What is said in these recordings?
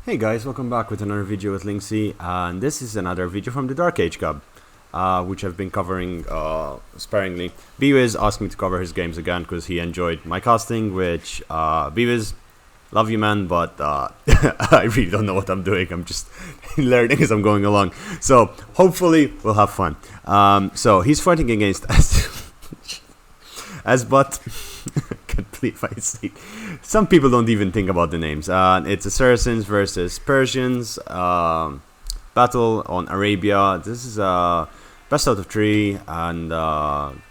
Hey guys, welcome back with another video with Linksy, and this is another video from the Dark Age Cub, which I've been covering sparingly. BWiz asked me to cover his games again because he enjoyed my casting, which, BWiz, love you man, but I really don't know what I'm doing. I'm just learning as I'm going along, so hopefully we'll have fun. So he's fighting against Asbot. Can't believe I see. Some people don't even think about the names. It's a Saracens versus Persians battle on Arabia. This is a best out of 3, and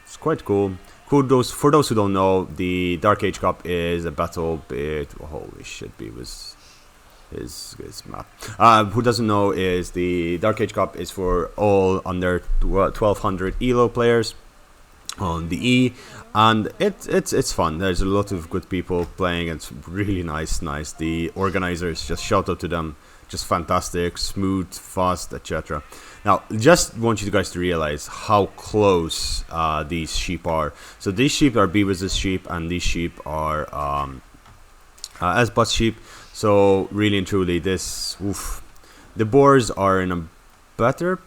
it's quite cool. For those who don't know, the Dark Age Cup is a battle bit. Holy shit, BWiz his map. Who doesn't know is the Dark Age Cup is for all under 1200 ELO players on the E, and it's fun. There's a lot of good people playing. It's really nice. The organizers, just shout out to them, just fantastic, smooth, fast, etc. Now just want you guys to realize how close these sheep are. So these sheep are BWiz's sheep, and these sheep are Asbot's sheep. So really and truly, this the boars are in a better.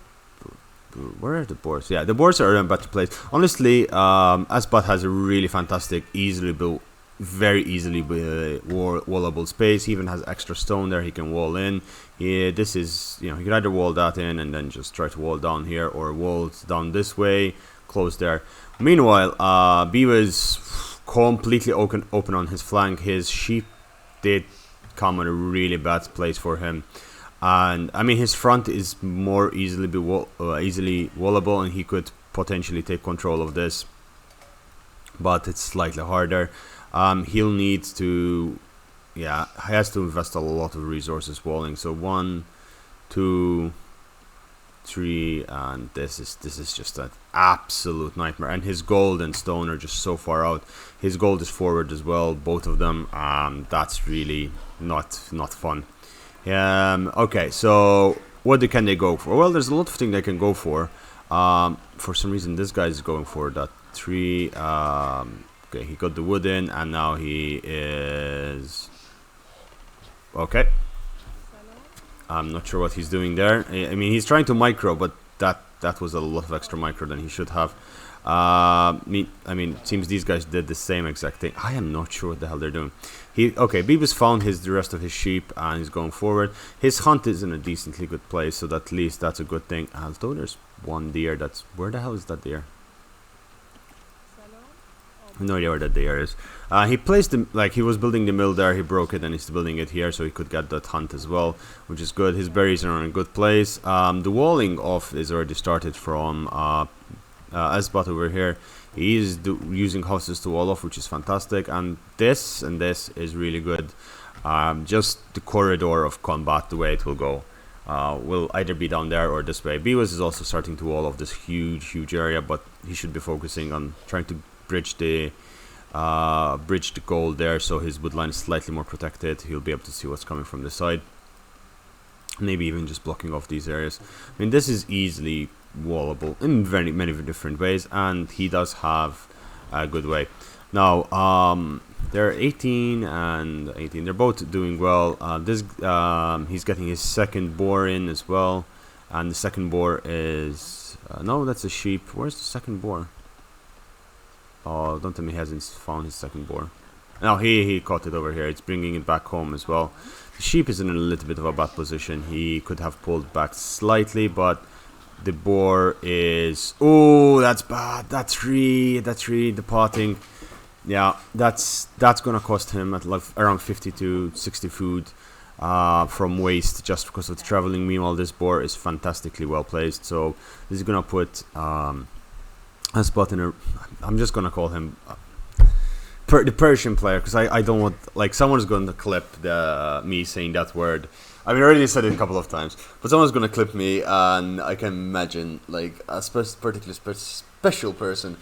Where are the boars? Yeah, the boars are in a better place. Honestly, Asbot has a really fantastic, very easily wallable space. He even has extra stone there he can wall in. This is, you can either wall that in and then just try to wall down here, or wall down this way, close there. Meanwhile, BWiz completely open on his flank. His sheep did come in a really bad place for him. And I mean, his front is more easily wallable, and he could potentially take control of this, but it's slightly harder. He'll need to, he has to invest a lot of resources walling. So 1, 2, 3, and this is just an absolute nightmare. And his gold and stone are just so far out. His gold is forward as well, both of them. That's really not fun. Okay, so what can they go for? Well, there's a lot of things they can go for. For some reason, this guy is going for that 3. Okay, he got the wood in, and now he is... Okay. I'm not sure what he's doing there. I mean, he's trying to micro, but that was a lot of extra micro than he should have. I mean, it seems these guys did the same exact thing. I am not sure what the hell they're doing. BWiz found the rest of his sheep, and he's going forward. His hunt is in a decently good place, so at least that's a good thing. Although there's one deer where the hell is that deer? No idea where that deer is. He placed he was building the mill there, he broke it, and he's building it here so he could get that hunt as well, which is good. His berries are in a good place. The walling off is already started from Asbot over here. He is using houses to wall off, which is fantastic, and this is really good. Just the corridor of combat, the way it will go, will either be down there or this way. BWiz is also starting to wall off this huge area, but he should be focusing on trying to bridge the gold there, so his woodline is slightly more protected. He'll be able to see what's coming from the side, maybe even just blocking off these areas. I mean, this is easily wallable in very many different ways, and he does have a good way. Now they're 18 and 18. They're both doing well. He's getting his second boar in as well, and the second boar is no, that's a sheep. Where's the second boar? Oh, don't tell me he hasn't found his second boar. Now he caught it over here. It's bringing it back home as well. The sheep is in a little bit of a bad position. He could have pulled back slightly, but the boar is... Oh, that's bad. That's really the potting. Yeah, that's gonna cost him at around 50 to 60 food from waste, just because of the traveling. Meanwhile, this boar is fantastically well placed, so this is gonna put Asbot in a... I'm just gonna call him the Persian player, because I don't want, someone's gonna clip me saying that word. I mean, I already said it a couple of times, but someone's gonna clip me, and I can imagine a particularly special person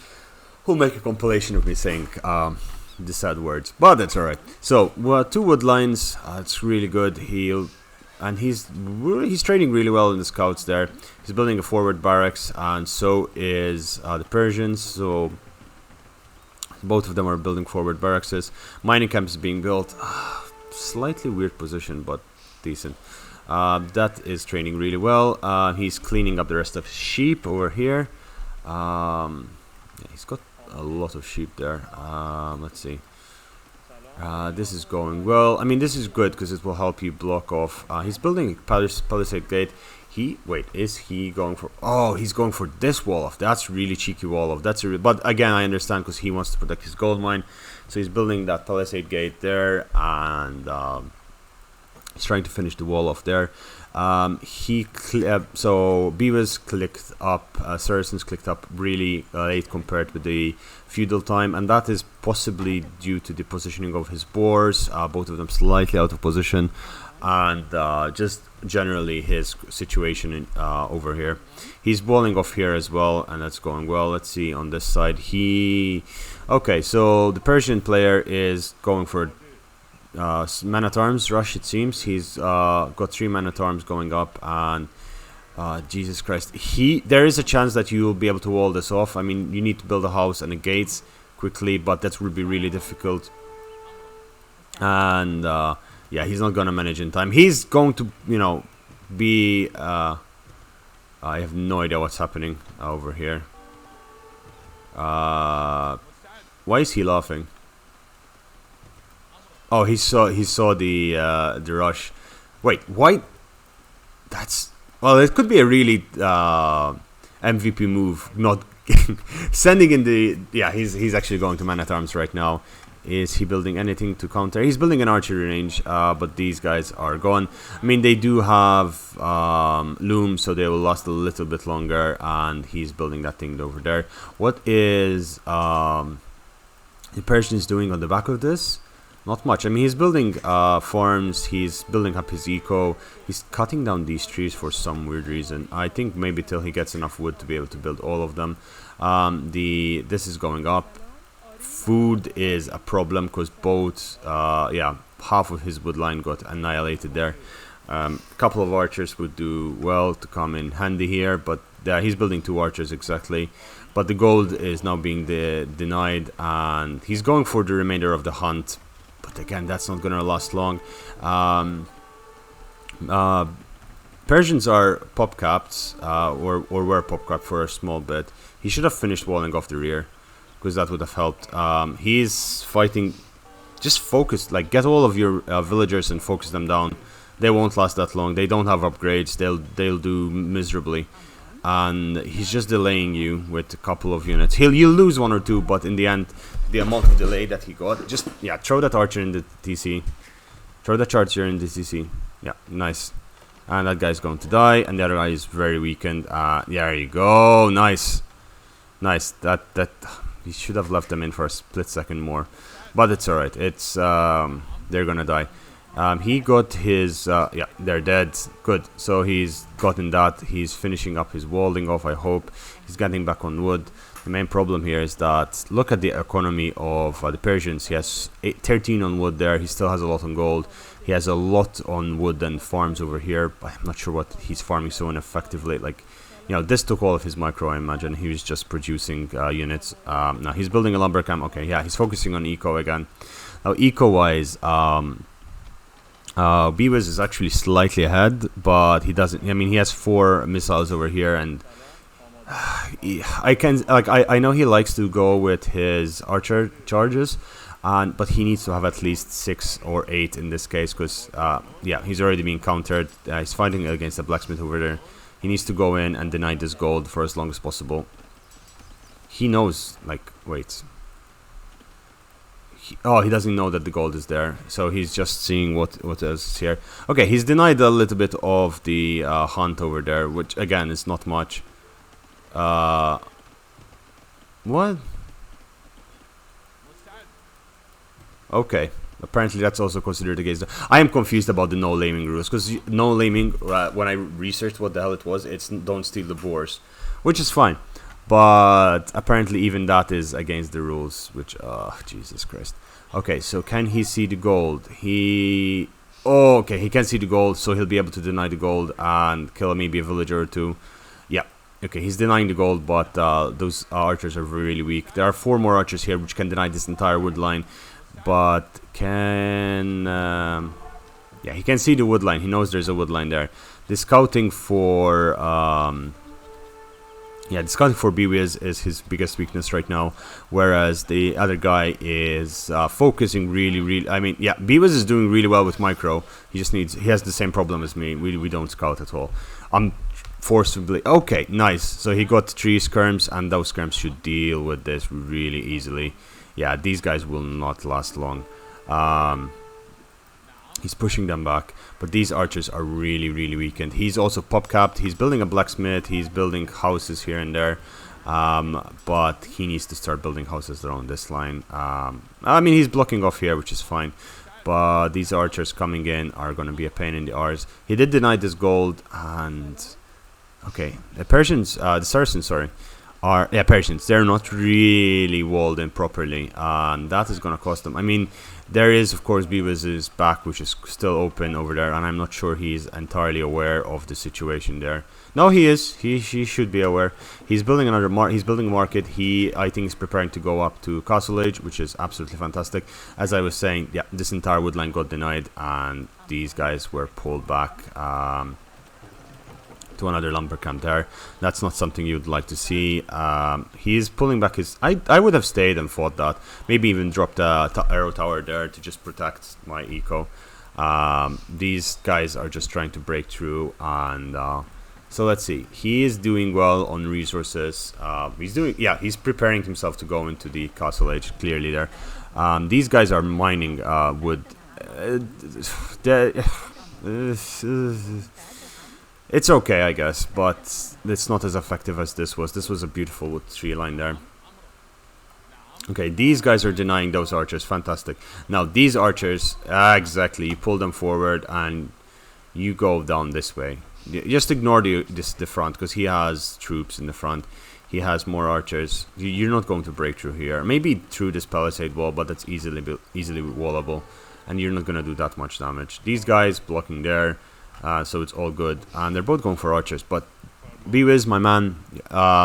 who'll make a compilation of me saying the sad words, but that's alright. So 2 wood lines, it's really good. He's trading really well in the scouts there. He's building a forward barracks, and so is the Persians. So both of them are building forward barracks. Mining camp is being built. Slightly weird position, but decent. That is training really well. He's cleaning up the rest of his sheep over here. Yeah, he's got a lot of sheep there. Let's see. This is going well. I mean, this is good because it will help you block off. He's building a palisade gate. Is he going for... Oh, he's going for this wall off. That's really cheeky wall off. But again, I understand because he wants to protect his gold mine. So he's building that palisade gate there, and he's trying to finish the wall off there. So BWiz clicked up, Saracens clicked up really late compared with the feudal time, and that is possibly due to the positioning of his boars, both of them slightly out of position, and just generally his situation over here. He's walling off here as well, and that's going well. Let's see on this side. Okay, so the Persian player is going for man-at-arms rush, it seems. He's got 3 man-at-arms going up, and Jesus Christ, there is a chance that you will be able to wall this off. I mean, you need to build a house and a gates quickly, but that will be really difficult. And yeah, he's not gonna manage in time. He's going to, be I have no idea what's happening over here. Why is he laughing? Oh, he saw the rush. Wait, why? Well, it could be a really MVP move. Not sending in the... Yeah, he's actually going to man-at-arms right now. Is he building anything to counter? He's building an archery range, but these guys are gone. I mean, they do have loom, so they will last a little bit longer, and he's building that thing over there. What is the Persians doing on the back of this? Not much. I mean, he's building farms, he's building up his eco, he's cutting down these trees for some weird reason. I think maybe till he gets enough wood to be able to build all of them. This is going up. Food is a problem because both, half of his wood line got annihilated there. A couple of archers would do well to come in handy here, but he's building 2 archers exactly. But the gold is now being denied, and he's going for the remainder of the hunt. But again, that's not gonna last long. Persians are pop capped, or were pop capped for a small bit. He should have finished walling off the rear, because that would have helped. He's fighting. Just focus, like get all of your villagers and focus them down. They won't last that long. They don't have upgrades. They'll do miserably, and he's just delaying you with a couple of units. You'll lose 1 or 2, but in the end, the amount of delay that he got, just throw that archer in the TC. Throw that archer in the TC. Yeah, nice. And that guy's going to die, and the other guy is very weakened. There you go. Nice. That he should have left them in for a split second more, but it's alright. It's they're gonna die. He got his they're dead. Good. So he's gotten that. He's finishing up his walling off. I hope he's getting back on wood. The main problem here is that look at the economy of the Persians. He has 13 on wood there. He still has a lot on gold. He has a lot on wood and farms over here, but I'm not sure what he's farming so ineffectively. Like, this took all of his micro, I imagine. He was just producing units. Now he's building a lumber camp. Okay, yeah, he's focusing on eco again. Now, eco-wise, BWiz is actually slightly ahead, but he doesn't. I mean, he has 4 missiles over here, and I know he likes to go with his archer charges, but he needs to have at least 6 or 8 in this case, because he's already being countered. He's fighting against the blacksmith over there. He needs to go in and deny this gold for as long as possible. He knows, wait. He doesn't know that the gold is there, so he's just seeing what else is here. Okay, he's denied a little bit of the hunt over there, which again is not much. What? Okay, apparently that's also considered against. I am confused about the no laming rules, because no laming, when I researched what the hell it was, it's don't steal the boars, which is fine. But apparently even that is against the rules, which, Jesus Christ. Okay, so can he see the gold? Okay, he can see the gold, so he'll be able to deny the gold and kill maybe a villager or 2. Yeah, okay, he's denying the gold, but those archers are really weak. There are 4 more archers here which can deny this entire wood line, but can... Yeah, he can see the wood line. He knows there's a wood line there. The scouting for the scouting for BWiz is his biggest weakness right now, whereas the other guy is focusing really. I mean, yeah, BWiz is doing really well with micro. He has the same problem as me. We don't scout at all. I'm forcibly okay, nice. So he got 3 skirms, and those skirms should deal with this really easily. Yeah, these guys will not last long. He's pushing them back, but these archers are really weakened. He's also pop capped. He's building a blacksmith. He's building houses here and there, but he needs to start building houses around this line. I mean, he's blocking off here, which is fine, but these archers coming in are going to be a pain in the arse. He did deny this gold, and okay, the Persians, the Saracens, sorry, are Persians. They're not really walled in properly, and that is going to cost them. I mean, there is, of course, BWiz's back, which is still open over there, and I'm not sure he's entirely aware of the situation there. No, he is. He should be aware. He's building another he's building a market. I think, is preparing to go up to Castle Age, which is absolutely fantastic. As I was saying, yeah, this entire woodline got denied, and these guys were pulled back to another lumber camp there. That's not something you'd like to see. He's pulling back his... I would have stayed and fought that. Maybe even dropped a arrow tower there to just protect my eco. These guys are just trying to break through, and so let's see. He is doing well on resources. He's preparing himself to go into the Castle Age, clearly there. These guys are mining wood. It's okay, I guess, but it's not as effective as this was. This was a beautiful wood tree line there. Okay, these guys are denying those archers. Fantastic. Now, these archers, exactly, you pull them forward and you go down this way. Just ignore the front, because he has troops in the front. He has more archers. You're not going to break through here. Maybe through this palisade wall, but that's easily wallable. And you're not going to do that much damage. These guys blocking there. So it's all good, and they're both going for archers. But BWiz, my man,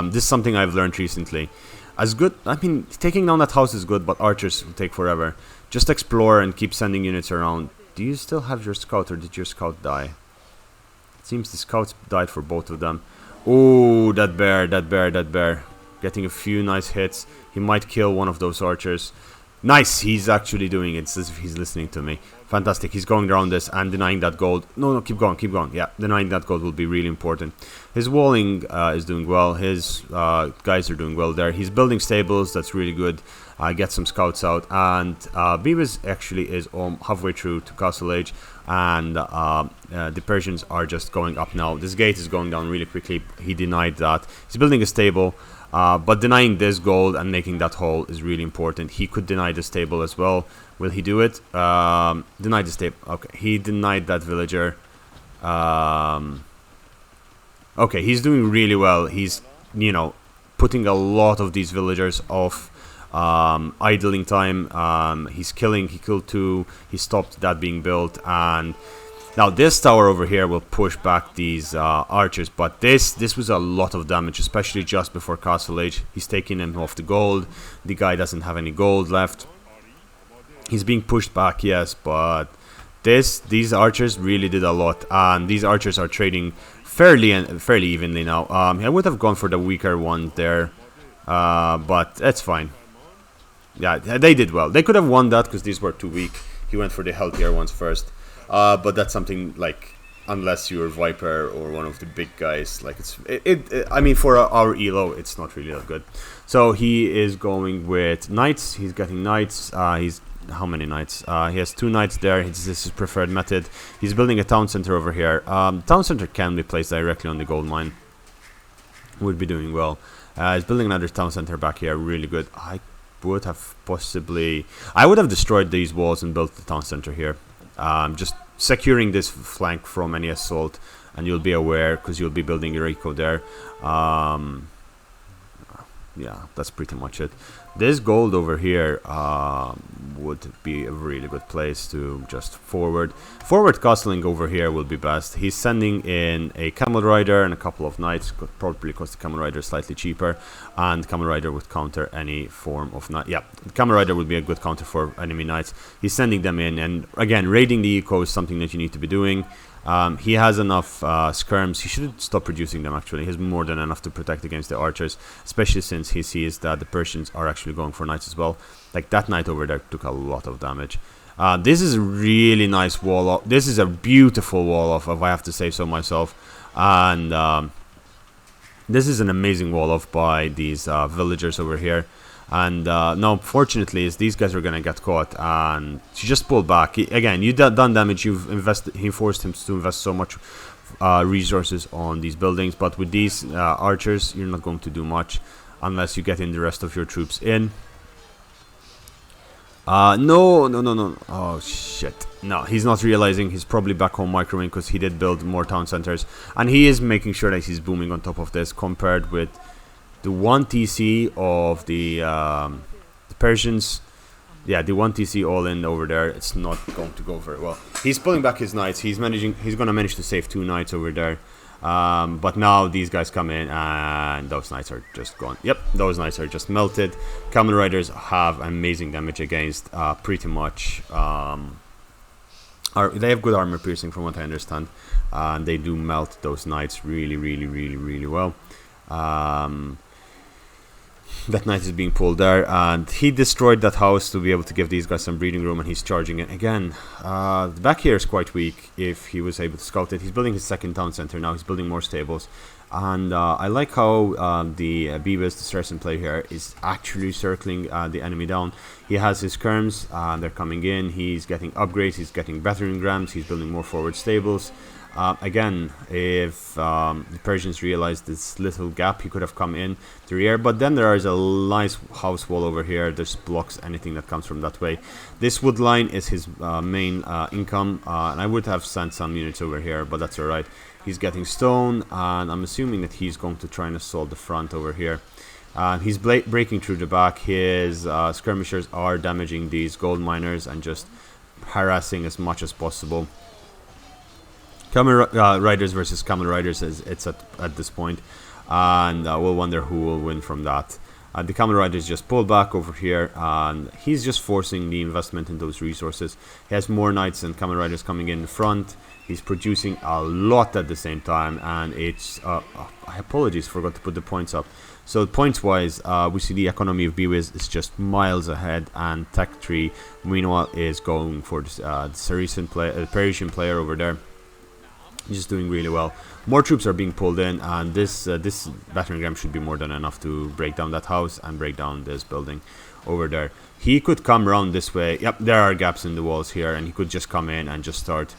this is something I've learned recently. As good, I mean, taking down that house is good, but archers will take forever. Just explore and keep sending units around. Do you still have your scout, or did your scout die? It seems the scouts died for both of them. Oh, that bear. Getting a few nice hits. He might kill one of those archers. Nice, he's actually doing it. It's as if he's listening to me. Fantastic, he's going around this and denying that gold. No, keep going. Yeah, denying that gold will be really important. His walling is doing well. His guys are doing well there. He's building stables, that's really good. Get some scouts out. And BWiz actually is halfway through to Castle Age. And the Persians are just going up now. This gate is going down really quickly. He denied that. He's building a stable. But denying this gold and making that hole is really important. He could deny the stable as well. Will he do it? Deny the stable. Okay, he denied that villager. Okay, he's doing really well. He's, putting a lot of these villagers off idling time. He killed 2. He stopped that being built, and now this tower over here will push back these archers, but this was a lot of damage, especially just before Castle Age. He's taking him off the gold. The guy doesn't have any gold left. He's being pushed back, yes, but these archers really did a lot, and these archers are trading fairly evenly now. I would have gone for the weaker one there, but that's fine. Yeah, they did well. They could have won that because these were too weak. He went for the healthier ones first. But that's something like, unless you're Viper or one of the big guys, like I mean, for our elo, it's not really that good. So he is going with knights. He's getting knights. How many knights? He has 2 knights there. This is his preferred method. He's building a town center over here. Town center can be placed directly on the gold mine. Would be doing well. He's building another town center back here. Really good. I would have destroyed these walls and built the town center here. Just securing this flank from any assault, and you'll be aware because you'll be building your eco there. Yeah, that's pretty much it. This gold over here would be a really good place to just forward castling over here will be best. He's sending in a camel rider and a couple of knights, probably because the camel rider is slightly cheaper, and camel rider would counter any form of knight. Yeah, the camel rider would be a good counter for enemy knights. He's sending them in, and again, raiding the eco is something that you need to be doing. He has enough skirms. He should stop producing them, actually. He has more than enough to protect against the archers, especially since he sees that the Persians are actually going for knights as well. Like, that knight over there took a lot of damage. This is a really nice wall off. This is a beautiful wall off, if I have to say so myself. And this is an amazing wall off by these villagers over here. And now, fortunately, is these guys are gonna get caught, and she just pulled back. Again, you done damage. You've invested. He forced him to invest so much resources on these buildings, but with these archers, you're not going to do much unless you get in the rest of your troops in. No. Oh shit! No, he's not realizing he's probably back home microwing because he did build more town centers, and he is making sure that he's booming on top of this compared with the 1 TC of the Persians. Yeah, the 1 TC all in over there, it's not going to go very well. He's pulling back his knights. He's going to manage to save 2 knights over there. But now these guys come in and those knights are just gone. Yep, those knights are just melted. Camel riders have amazing damage against pretty much. They have good armor piercing from what I understand. And they do melt those knights really well. That knight is being pulled there, and he destroyed that house to be able to give these guys some breathing room, and he's charging it again. The back here is quite weak if he was able to scout it. He's building his second town center now. He's building more stables, and I like how the BWiz, the Saracen player here, is actually circling the enemy down. He has his skirms, they're coming in. He's getting upgrades, he's getting battering rams, he's building more forward stables. Again, if the Persians realized this little gap, he could have come in the rear, but then there is a nice house wall over here. This blocks anything that comes from that way. This wood line is his main income, and I would have sent some units over here, but that's alright. He's getting stone, and I'm assuming that he's going to try and assault the front over here. He's breaking through the back. His skirmishers are damaging these gold miners and just harassing as much as possible. Camel riders versus camel riders it's at this point, and we'll wonder who will win from that. The camel riders just pull back over here, and he's just forcing the investment in those resources. He has more knights and camel riders coming in the front. He's producing a lot at the same time, and it's I apologies, forgot to put the points up. So points wise, we see the economy of BWiz is just miles ahead, and Tech 3 meanwhile is going for this, the Saracen player, Persian player over there. Just doing really well. More troops are being pulled in, and this battering ram should be more than enough to break down that house and break down this building over there. He could come around this way. Yep, there are gaps in the walls here, and he could just come in and just start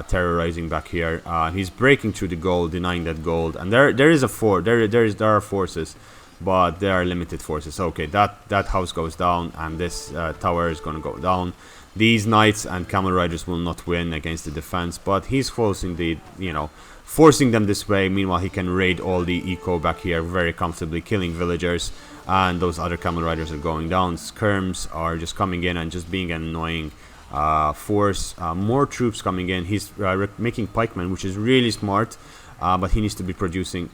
terrorizing back here. He's breaking through the gold, denying that gold, and there are forces, but there are limited forces. Okay, that house goes down, and this tower is going to go down. These knights and camel riders will not win against the defense, but he's forcing forcing them this way. Meanwhile, he can raid all the eco back here very comfortably, killing villagers, and those other camel riders are going down. Skirms are just coming in and just being an annoying force. More troops coming in. He's making pikemen, which is really smart, but he needs to be producing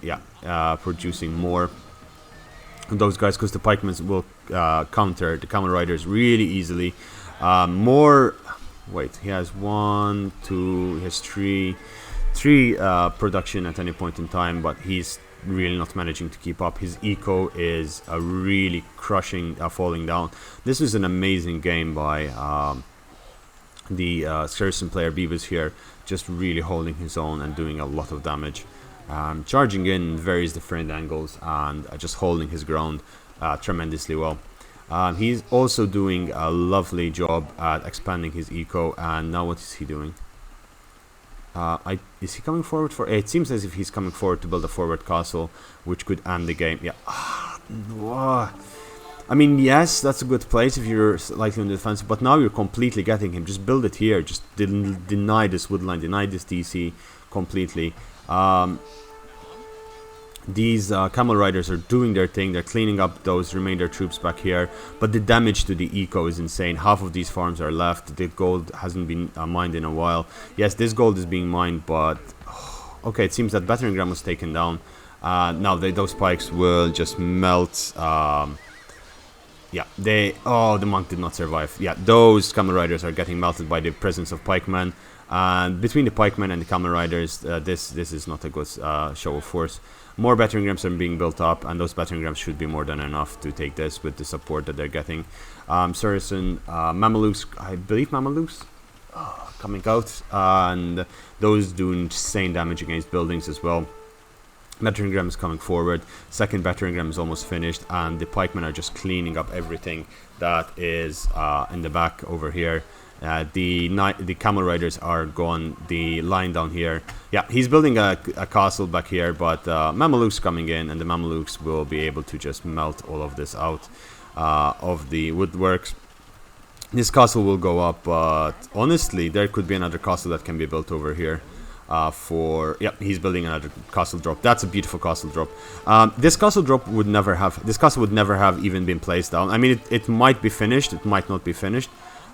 more those guys, because the pikemen will counter the camel riders really easily. He has 1, 2, he has 3 production at any point in time, but he's really not managing to keep up. His eco is really crushing, falling down. This is an amazing game by the Saracen player BWiz here, just really holding his own and doing a lot of damage, charging in various different angles and just holding his ground tremendously well. He's also doing a lovely job at expanding his eco, and now what is he doing? Is he coming forward for... It seems as if he's coming forward to build a forward castle, which could end the game. Yeah. I mean, yes, that's a good place if you're slightly on the defensive, but now you're completely getting him. Just build it here. Just deny this woodline, deny this DC completely. These camel riders are doing their thing. They're cleaning up those remainder troops back here, but the damage to the eco is insane. Half of these farms are left. The gold hasn't been mined in a while. Yes, this gold is being mined, but okay, it seems that battering ram was taken down. Now those pikes will just melt. Yeah, the monk did not survive. Yeah, those camel riders are getting melted by the presence of pikemen. And between the pikemen and the camel riders, this is not a good show of force. More battering rams are being built up, and those battering rams should be more than enough to take this with the support that they're getting. Saracen, Mamelukes, I believe Mamelukes coming out, and those do insane damage against buildings as well. Battering ram is coming forward. Second battering ram is almost finished, and the pikemen are just cleaning up everything that is in the back over here. The camel riders are gone. The line down here, yeah, he's building a castle back here, but Mamelukes coming in, and the Mamelukes will be able to just melt all of this out of the woodworks. This castle will go up, but honestly, there could be another castle that can be built over here. He's building another castle drop. That's a beautiful castle drop. This castle drop would never have. This castle would never have even been placed down. I mean, it might be finished. It might not be finished.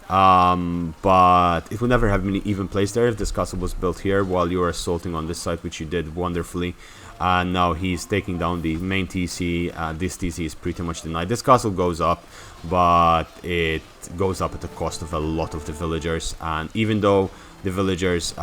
But it would never have been even placed there if this castle was built here while you were assaulting on this side, which you did wonderfully. And now he's taking down the main TC. This TC is pretty much denied. This castle goes up, but it goes up at the cost of a lot of the villagers. And even though the villagers,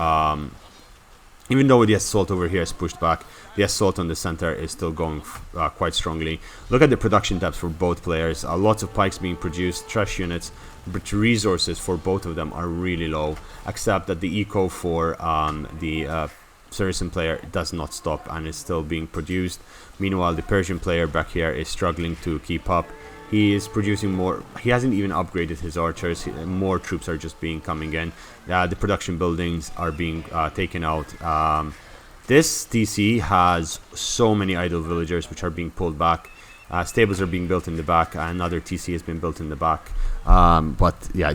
even though the assault over here is pushed back, the assault on the center is still going quite strongly. Look at the production depths for both players. Lots of pikes being produced, trash units, but resources for both of them are really low, except that the eco for the Saracen player does not stop and is still being produced. Meanwhile, the Persian player back here is struggling to keep up. He is producing more. He hasn't even upgraded his archers. More troops are just coming in. The production buildings are being taken out. This TC has so many idle villagers which are being pulled back. Stables are being built in the back. Another TC has been built in the back. But yeah,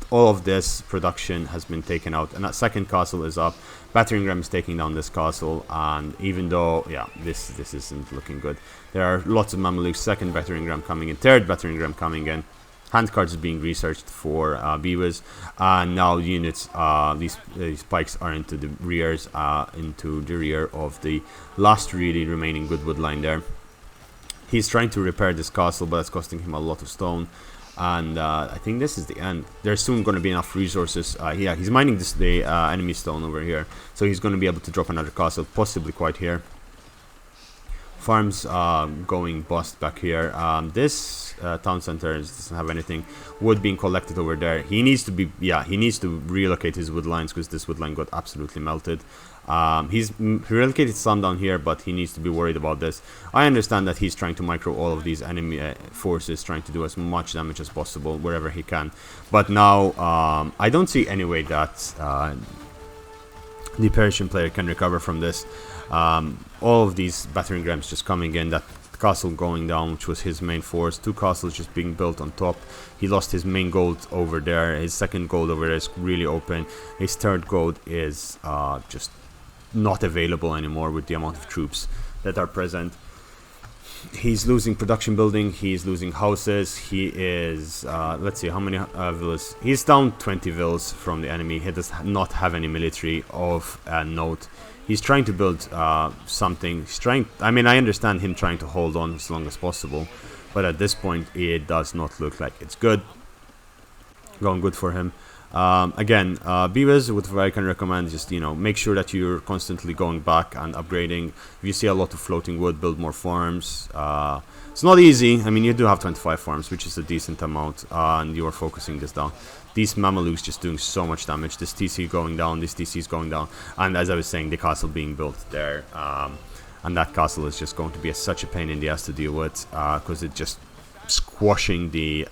all of this production has been taken out, and that second castle is up. Battering ram is taking down this castle, and even though, yeah, this isn't looking good. There are lots of Mamelukes. Second battering ram coming in, third battering ram coming in. Handcards is being researched for BWiz, and now units, these pikes are into the rears, into the rear of the last really remaining good wood line there. He's trying to repair this castle, but it's costing him a lot of stone. And I think this is the end. There's soon going to be enough resources. Yeah, he's mining the enemy stone over here, so he's going to be able to drop another castle, possibly quite here. Farms going bust back here. This town center doesn't have anything. Wood being collected over there. He needs to be, yeah, he needs to relocate his wood lines because this wood line got absolutely melted. He's relocated some down here, but he needs to be worried about this. I understand that he's trying to micro all of these enemy forces, trying to do as much damage as possible wherever he can. But now I don't see any way that the Persian player can recover from this. All of these battering rams just coming in, that castle going down, which was his main force. Two castles just being built on top. He lost his main gold over there. His second gold over there is really open. His third gold is just not available anymore with the amount of troops that are present. He's losing production building. He's losing houses. He is, let's see, how many villas? He's down 20 villas from the enemy. He does not have any military of note. He's trying to build something. I mean, I understand him trying to hold on as long as possible, but at this point, it does not look like it's good. Going good for him. Again, BWiz, what I can recommend is just, make sure that you're constantly going back and upgrading. If you see a lot of floating wood, build more farms. It's not easy. I mean, you do have 25 farms, which is a decent amount, and you are focusing this down. These Mamelukes just doing so much damage. This TC going down, this TC is going down, and as I was saying, the castle being built there, and that castle is just going to be such a pain in the ass to deal with, because it's just squashing the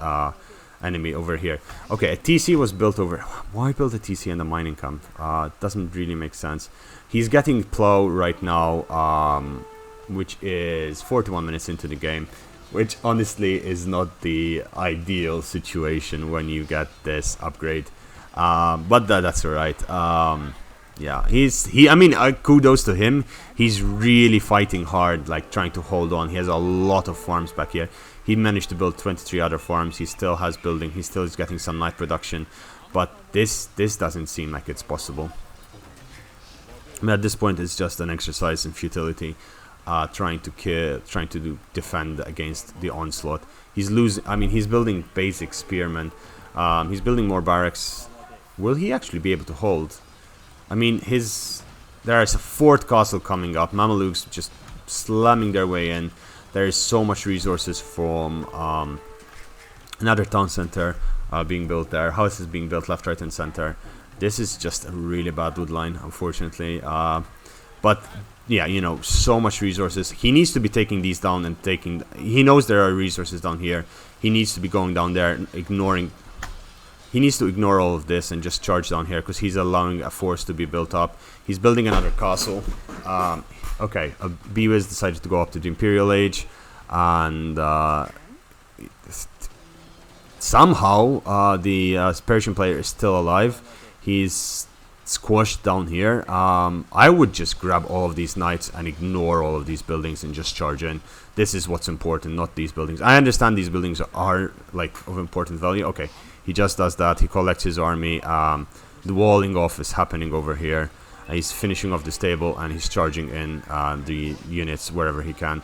enemy over here. Okay, a TC was built over. Why build a TC in the mining camp? Doesn't really make sense. He's getting plow right now, which is 41 minutes into the game, which honestly is not the ideal situation when you get this upgrade, but that's alright. Yeah, I mean, kudos to him. He's really fighting hard, like trying to hold on. He has a lot of farms back here. He managed to build 23 other farms. He still has building. He still is getting some night production, but this doesn't seem like it's possible. I mean, at this point, it's just an exercise in futility, trying to defend against the onslaught. He's losing. I mean, he's building basic spearmen. He's building more barracks. Will he actually be able to hold? I mean, there is a fourth castle coming up. Mamelukes just slamming their way in. There is so much resources from another town center being built there. Houses being built left, right, and center. This is just a really bad wood line, unfortunately. But yeah, you know, so much resources. He needs to be taking these down and taking. He knows there are resources down here. He needs to be going down there, ignoring. He needs to ignore all of this and just charge down here because he's allowing a force to be built up. He's building another castle. Okay, BWiz decided to go up to the Imperial Age, and somehow the Persian player is still alive. He's squashed down here. I would just grab all of these knights and ignore all of these buildings and just charge in. This is what's important, not these buildings. I understand these buildings are like of important value. Okay, he just does that. He collects his army. The walling off is happening over here. He's finishing off the stable and he's charging in the units wherever he can.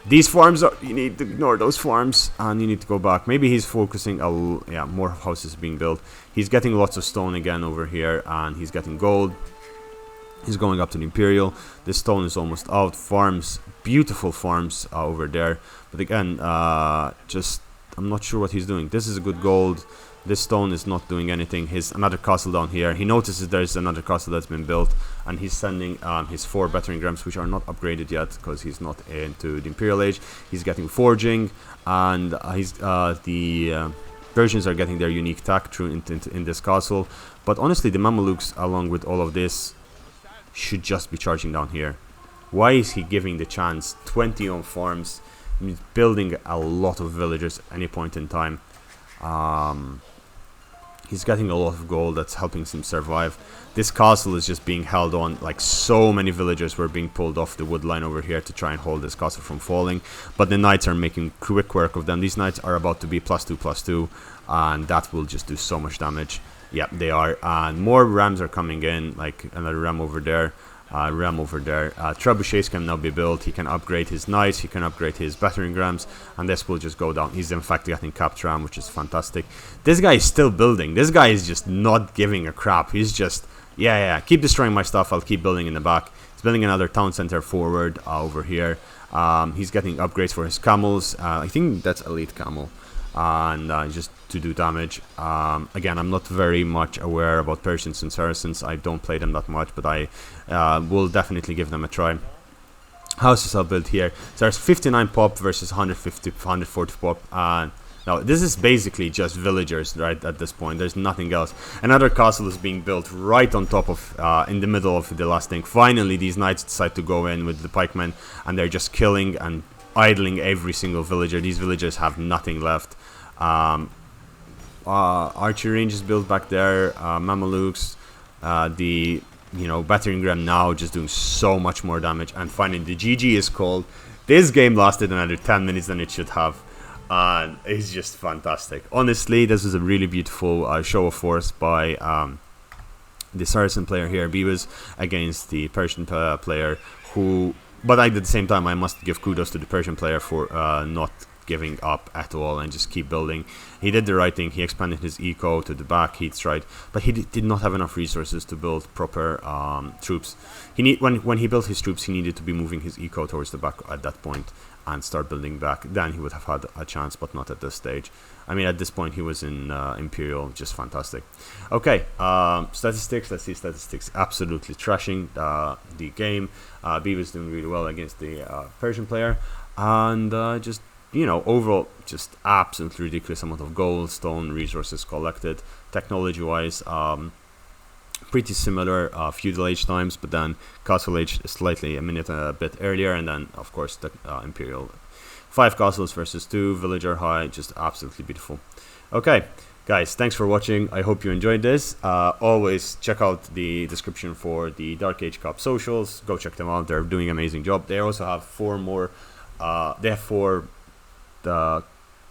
These farms you need to ignore those farms and you need to go back. Maybe he's focusing more houses being built. He's getting lots of stone again over here and he's getting gold. He's going up to the Imperial. This stone is almost out. Farms, beautiful farms over there. But again, I'm not sure what he's doing. This is a good gold. This stone is not doing anything. His another castle down here. He notices there's another castle that's been built, and he's sending his 4 battering rams, which are not upgraded yet because he's not into the Imperial Age. He's getting forging, and the Persians are getting their unique tack through in this castle. But honestly, the Mamelukes, along with all of this, should just be charging down here. Why is he giving the chance? 20 on farms, building a lot of villagers at any point in time. He's getting a lot of gold that's helping him survive. This castle is just being held on. Like, so many villagers were being pulled off the wood line over here to try and hold this castle from falling. But the knights are making quick work of them. These knights are about to be +2/+2, and that will just do so much damage. Yeah, they are. And more rams are coming in, like another ram over there. Trebuchets can now be built. He can upgrade his knights, he can upgrade his battering rams, and this will just go down. He's in fact getting capped ram, which is fantastic. This guy is still building. This guy is just not giving a crap. He's just, yeah, keep destroying my stuff, I'll keep building in the back. He's building another town center forward over here. He's getting upgrades for his camels. I think that's elite camel. And just to do damage. Again, I'm not very much aware about Persians and Saracens. I don't play them that much, but I will definitely give them a try. Houses are built here. So there's 59 pop versus 140 pop. Now, this is basically just villagers, right, at this point. There's nothing else. Another castle is being built right on top of, in the middle of the last thing. Finally, these knights decide to go in with the pikemen, and they're just killing and idling every single villager. These villagers have nothing left. Archery range is built back there. Mamelukes, the battering ram now just doing so much more damage. And finally, the GG is called. This game lasted another 10 minutes than it should have, and it's just fantastic. Honestly, this is a really beautiful show of force by the Saracen player here, BWiz, against the Persian player who. But at the same time, I must give kudos to the Persian player for not giving up at all and just keep building. He did the right thing. He expanded his eco to the back. He tried, but he did not have enough resources to build proper troops. When he built his troops, he needed to be moving his eco towards the back at that point and start building back. Then he would have had a chance, but not at this stage. I mean, at this point, he was in Imperial, just fantastic. Okay, statistics. Let's see statistics. Absolutely trashing the game. BWiz doing really well against the Persian player, and just overall, just absolutely ridiculous amount of gold, stone, resources collected. Technology-wise, pretty similar feudal age times, but then castle age slightly a bit earlier, and then of course the Imperial. 5 castles versus 2, villager high, just absolutely beautiful. Okay, Guys, thanks for watching. I hope you enjoyed this. Always check out the description for the Dark Age Cup socials. Go check them out. They're doing an amazing job. They also have 4 more. They have 4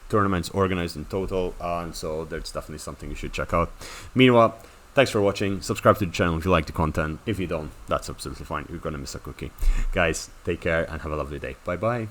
tournaments organized in total, and so that's definitely something you should check out. Meanwhile, thanks for watching. Subscribe to the channel if you like the content. If you don't, that's absolutely fine. You're gonna miss a cookie. Guys, take care and have a lovely day. Bye bye.